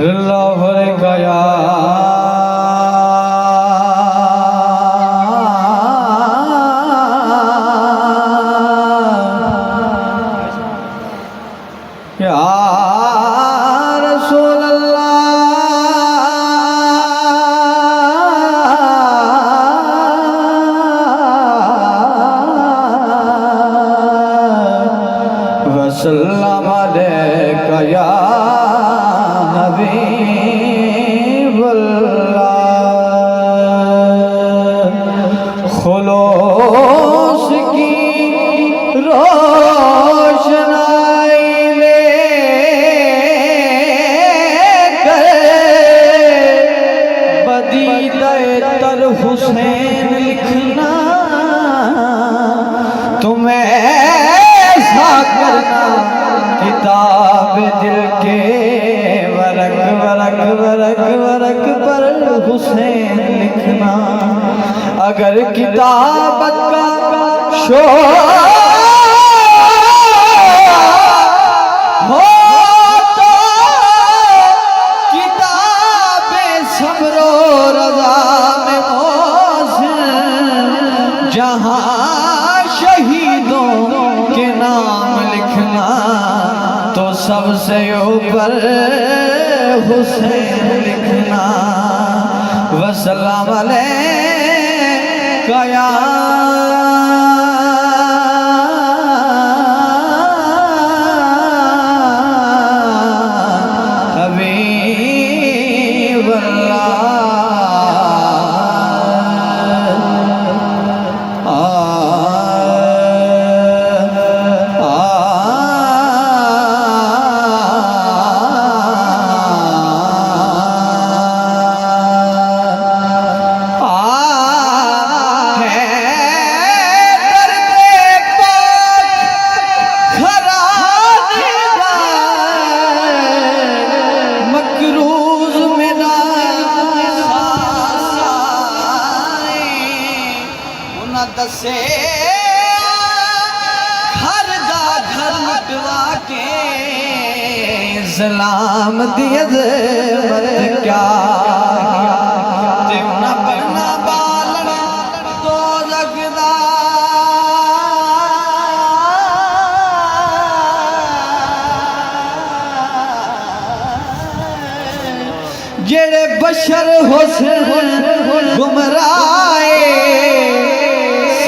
लाहौर गया या रसूल अल्लाह वसल्लम अलैका या खुलूस की रोशनाई लेकर बदीदे तर हुसैन लिखना तुम्हें ऐसा करना किताब दिल के वरक वरक वरक वरक पर हुसैन लिखना। अगर किताबत का शोर हो तो किताबे सब्रो रज़ा में मौज़ूद जहाँ शहीदों के नाम लिखना तो सबसे ऊपर हुसैन लिखना। वसल्लम अलैका या हबीब दसे घर दा घर लुटवा के सलाम दिए मत क्या ना बना बालन तो लगदा जेड़े बशर हुसैन गुमराए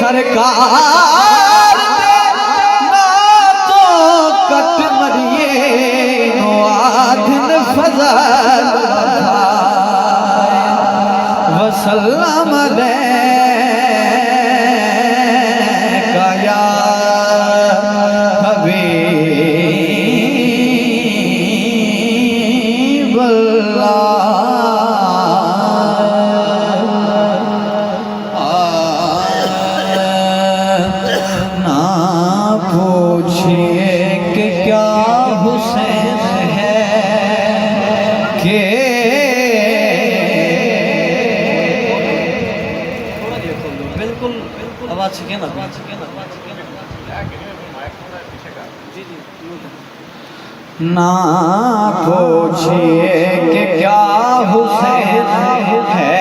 सरकार ना तो कट मरिए आदिन फजल वसल्लम अलैका या हबीब बिल्कुल आवाज छिके ना ना पूछिए कि क्या हुसैन है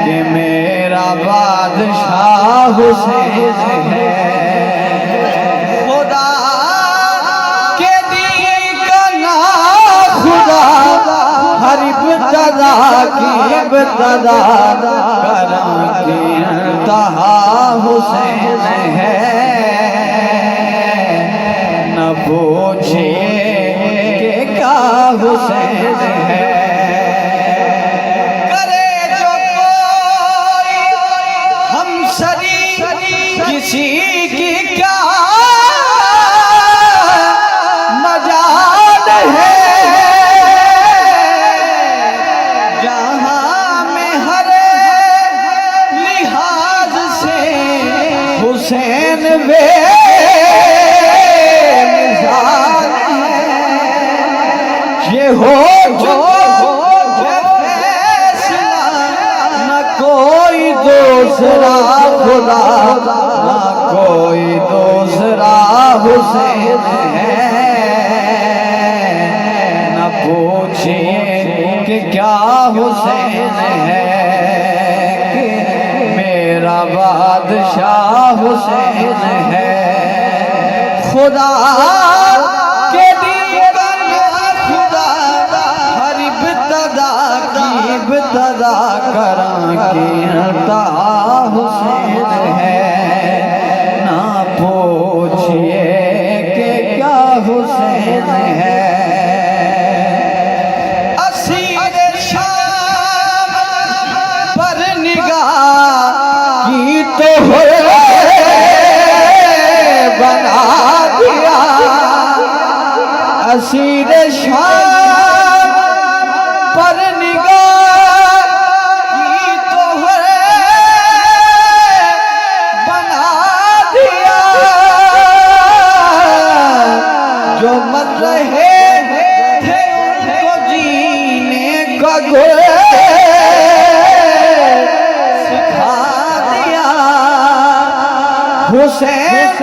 कि मेरा बादशाह हुसैन है। इब्तदा की इब्तदा करम की इंतहा हुसैन है। न पूछिए कि क्या हुसैन है करे जो कोई हम सरी किसी की क्या मजाल है हुसैन वे मिसाल है ये हो जो फैसला न कोई दूसरा खुदा न कोई दूसरा हुसैन है। हुसैन है कि मेरा बादशाह हुसैन है। खुदा के दीवाना खुदा हर इब्तिदा की इब्तिदा करां की इंतहा हुसैन है। ना पूछिए कि क्या हुसैन है। असीर शाम पर निगाह की तो हो बना दिया। असीर शाम पर निगाह की तो है बना दिया। जो मर रहे थे उनको जीने का गुर सिखा दिया। हुसैन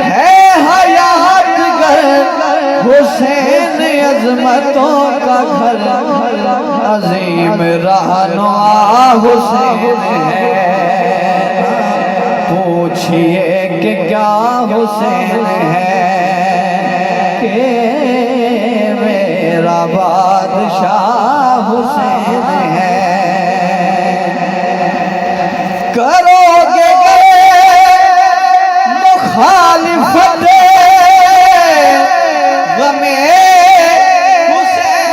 है हयात घर, हुसैन अजमतों का घर, अजीम रहनुमा हुसैन है। पूछिए कि क्या हुसैन है कि मेरा बादशाह हुसैन है। करोगे मुखालिफत गमे हुसैन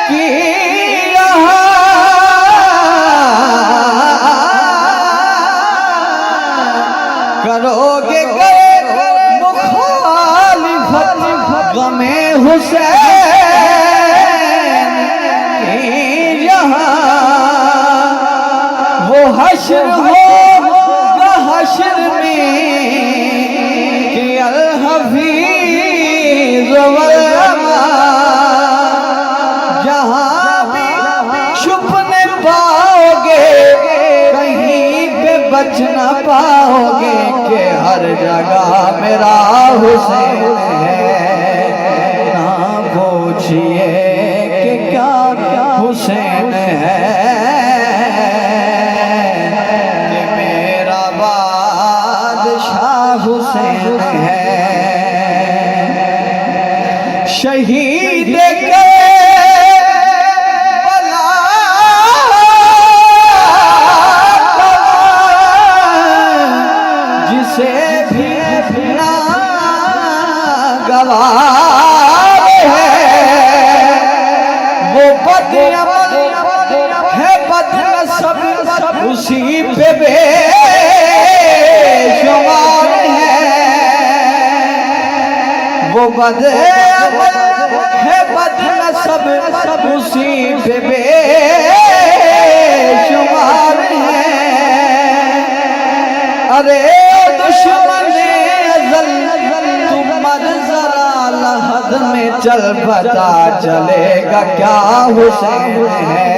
की यहाँ करोगे मुखालिफत गमे हुसैन की यहाँ वो हश्र होगा हश्र में कि अल हफीज वल अमान। जहाँ भी छुपने पाओगे कहीं पे बच न पाओगे कि हर जगह मेरा हुसैन है। ना पूछिए कि क्या हुसैन है कि मेरा बादशाह हुसैन है। शहीद के जिसे भी ना गवार है वो बदअमल है बदनसब उसी पे बेशुमार है। वो बदअमल है बदनसब उसी पे बेशुमार है। अरे दुश्मन अज़ल तुम मर जरा लहद में चल पता चलेगा क्या हुसैन है।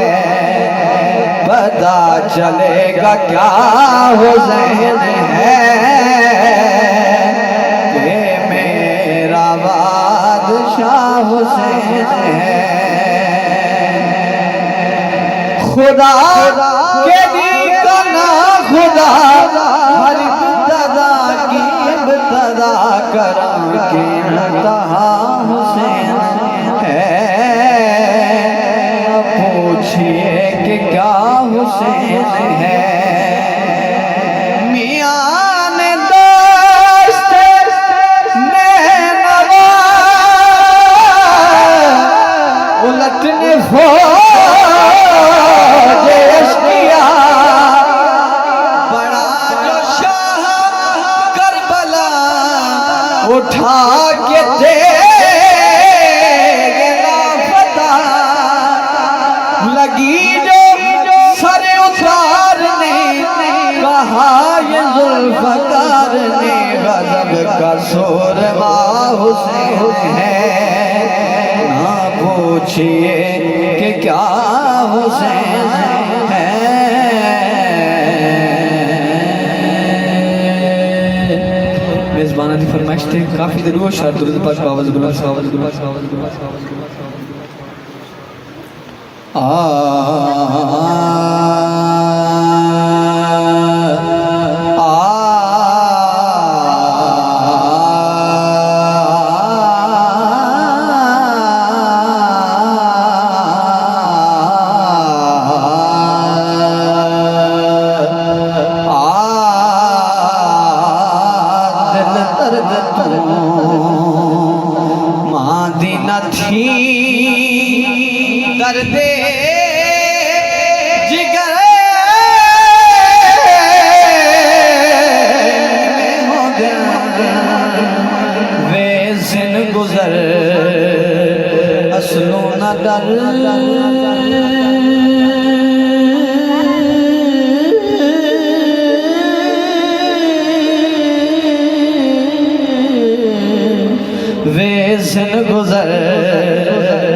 पता चलेगा क्या हुसैन है कि मेरा बादशाह हुसैन है। खुदा के दीवाना खुदा हर इब्तिदा की इब्तिदा करां की इंतहा हुसैन है। पूछिए कि क्या हुसैन है। मियां ने दोस्त नैनवा उलटने फौज किया। बड़ा जो शाह करबला उठा के दे लापता लगी जो सर उतारने कहा ये जुल्फकार ने गजब का सूरमा हुसैन है। ना पूछिए कि क्या हुसैन है। मेजबान की फरमाइश थे काफी देर वो शायद दुरूद पाक बावज दर्दे जिगर में हो वे जिन गुजर असलो न डर वे जिन गुजर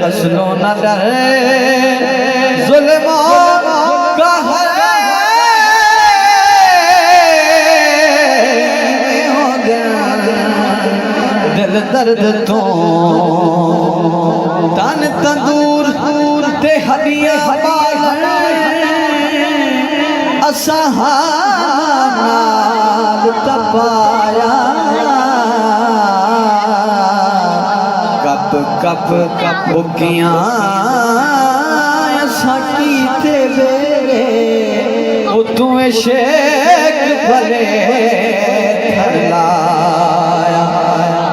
असलो न डर जुल्मों का हो गया दिल दर्द तो तन तंदूर ते हदिया बाल असहानाल तपाया कप बुकियां साकी ते बेरे ओ तू शेख भले थलाया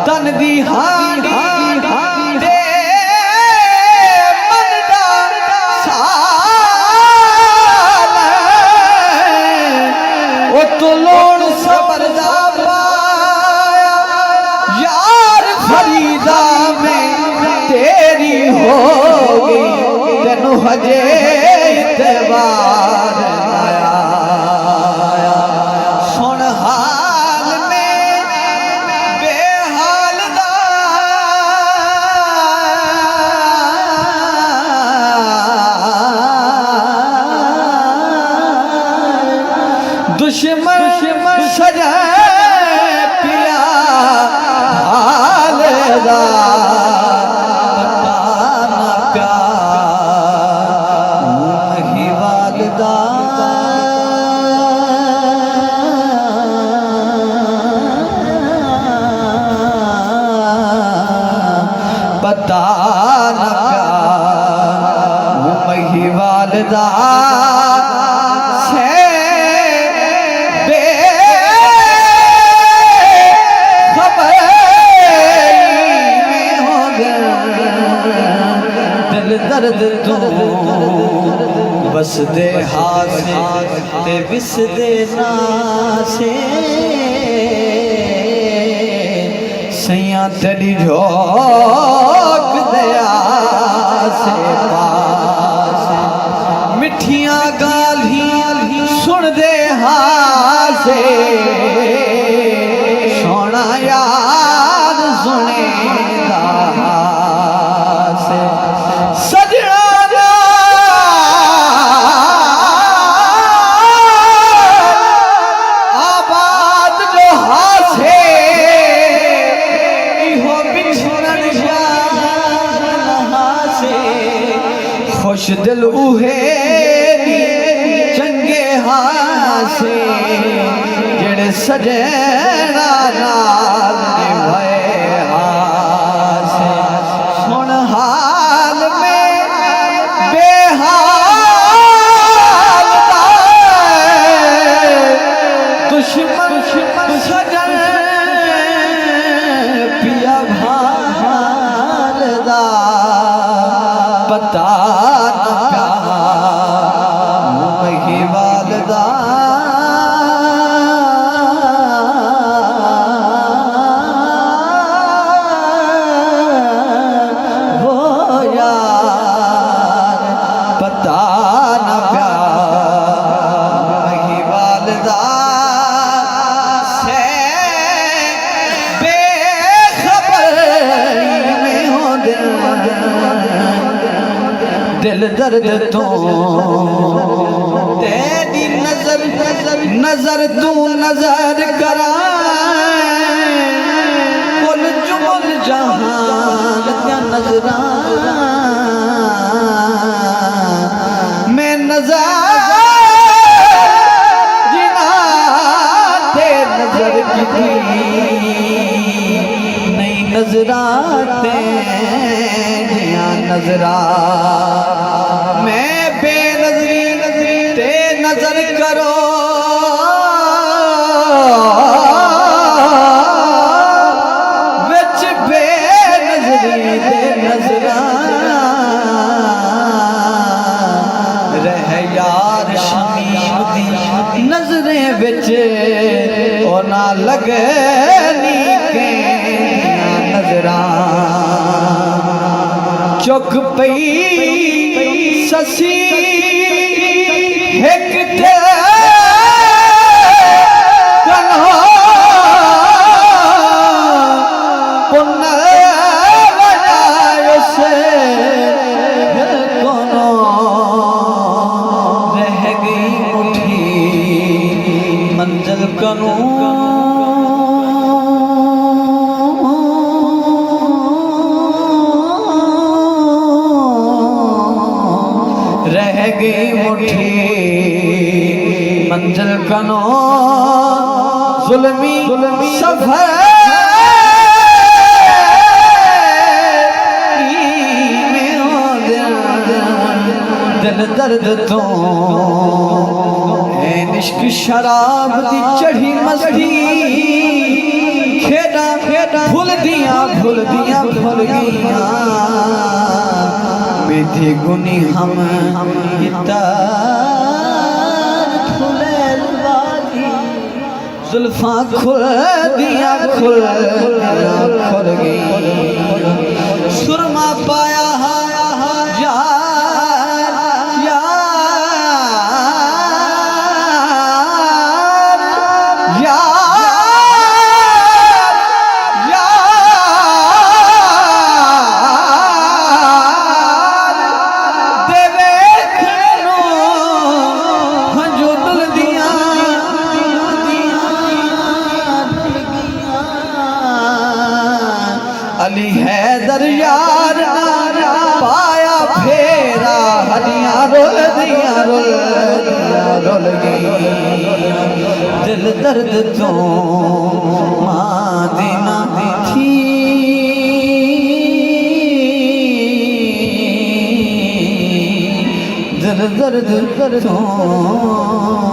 तन दी हांडी दे मन दा साल ओ तू लोण सबर दा पाया यार फरीदा में तेरी होगी तेनू हजे इतबार आया सुन हाल में बेहाल दा दुश्मन सजा पिया हाल दा पता न प्यार मही वालदा से बेखबर में हो गया दिल दर्द तो बस दे हाथ ते बिस दे ना से सैया तेरी झोंक दया से पास मिठियां गाली सुन दे हासे सोना याद सुने से सजना आबाद जो हासे खुश दिल उहे चंगे हासे जेड़े सजना नाल निभाए हासे सुन हाल में बेहाल दुश्मन सजन पिया भाल दा पता वालदा वो यार पता न प्यार वालदा से बेखबर में हो दिल दर्द तो तेरी नजर नजर तू नजर करा कुल जुमल जहान त्या नजरां नजराते जिया नजरा मैं बेनजरी ते नजर करो विच बेनजरी ते नजरा रह यार शमीम दी नजरें विच ओ ना लगे नी के नजरा चुक पई ससी एक ते कन्हो पुन वजायो से कोनो रह गई उठी मंजिल कनो रह गई मुट्ठी मंजिल कनो जुल्मी सफर दिल दर्द तो इश्क शराब दी चढ़ी मस्ती खेड़ा भूल दिया भूल गईया बेथे गुनी हम जुल्फा खुल दिया खुल गई सुरमा पाया अली हैदर यार पाया फेरा हदियां रोल गई दिल दर्द तो मादीना थी दिल दर्द तो